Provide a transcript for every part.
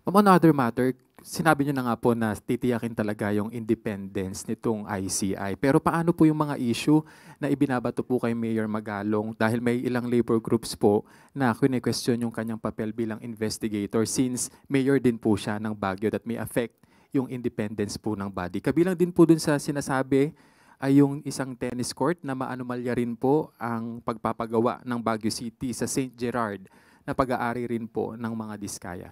On another matter, sinabi niyo na nga po na titiyakin talaga yung independence nitong ICI. Pero paano po yung mga issue na ibinabato po kay Mayor Magalong dahil may ilang labor groups po na kine-question yung kanyang papel bilang investigator since mayor din po siya ng Baguio that may affect yung independence po ng body. Kabilang din po dun sa sinasabi ay yung isang tennis court na maanomalya rin po ang pagpapagawa ng Baguio City sa St. Gerard na pag-aari rin po ng mga Diskaya.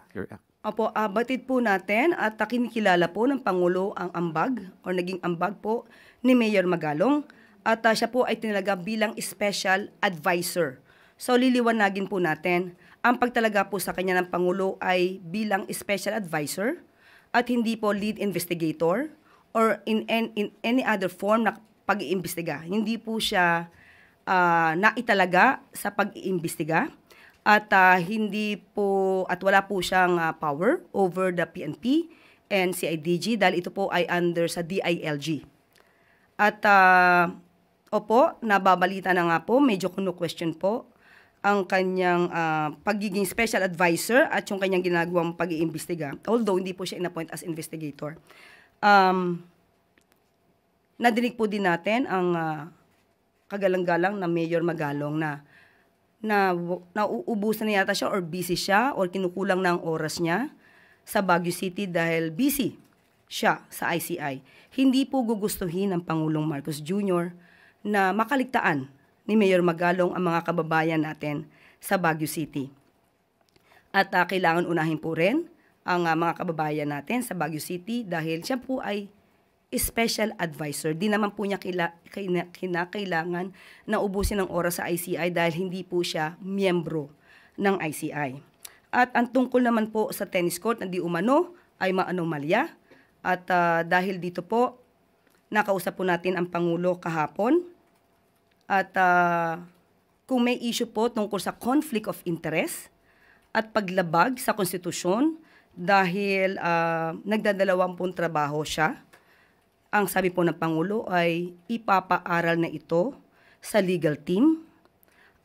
Opo, batid po natin at kinikilala po ng Pangulo ang ambag o naging ambag po ni Mayor Magalong at siya po ay tinalaga bilang special advisor. So liliwanagin po natin, ang pagtalaga po sa kanya ng Pangulo ay bilang special advisor at hindi po lead investigator or in any other form na pag-iimbestiga. Hindi po siya naitalaga sa pag-iimbestiga. At hindi po at wala po siyang power over the PNP and CIDG dahil ito po ay under sa DILG. At opo, nababalita na nga po, medyo kuno-question po ang kanyang pagiging special advisor at yung kanyang ginagawang pag-iimbestiga. Although hindi po siya in-appoint as investigator. Nadinig po din natin ang kagalang-galang na Mayor Magalong na nauubusan na yata siya or busy siya or kinukulang na ang oras niya sa Baguio City dahil busy siya sa ICI. Hindi po gugustuhin ng Pangulong Marcos Jr. na makaligtaan ni Mayor Magalong ang mga kababayan natin sa Baguio City. At kailangan unahin po rin ang mga kababayan natin sa Baguio City dahil siya po ay special advisor. Di naman po niya kinakailangan na ubusin ng oras sa ICI dahil hindi po siya miyembro ng ICI. At ang tungkol naman po sa tennis court na di umano ay maanomalya. At dahil dito po, nakausap po natin ang Pangulo kahapon. At kung may issue po tungkol sa conflict of interest at paglabag sa konstitusyon dahil nagdadalawang pong trabaho siya, ang sabi po ng Pangulo ay ipapaaral na ito sa legal team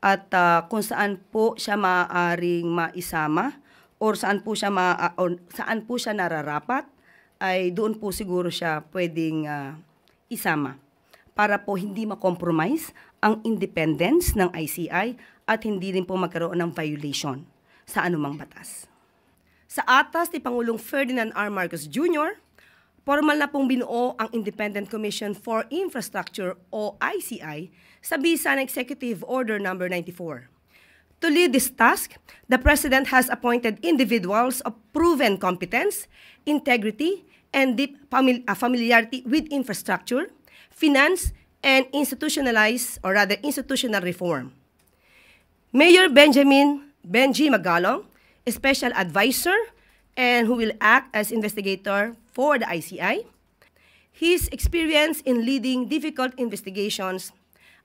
at kung saan po siya maaaring maisama or saan po siya nararapat ay doon po siguro siya pwedeng isama para po hindi ma-compromise ang independence ng ICI at hindi rin po magkaroon ng violation sa anumang batas. Sa atas ni Pangulong Ferdinand R. Marcos Jr., formal na pong binuo ang Independent Commission for Infrastructure o ICI sa bisa ng Executive Order No. 94. To lead this task, the President has appointed individuals of proven competence, integrity, and deep familiarity with infrastructure, finance, and institutional reform. Mayor Benji Magalong, a special advisor, and who will act as investigator for the ICI. His experience in leading difficult investigations,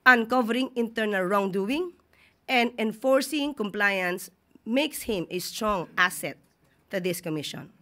uncovering internal wrongdoing, and enforcing compliance makes him a strong asset to this commission.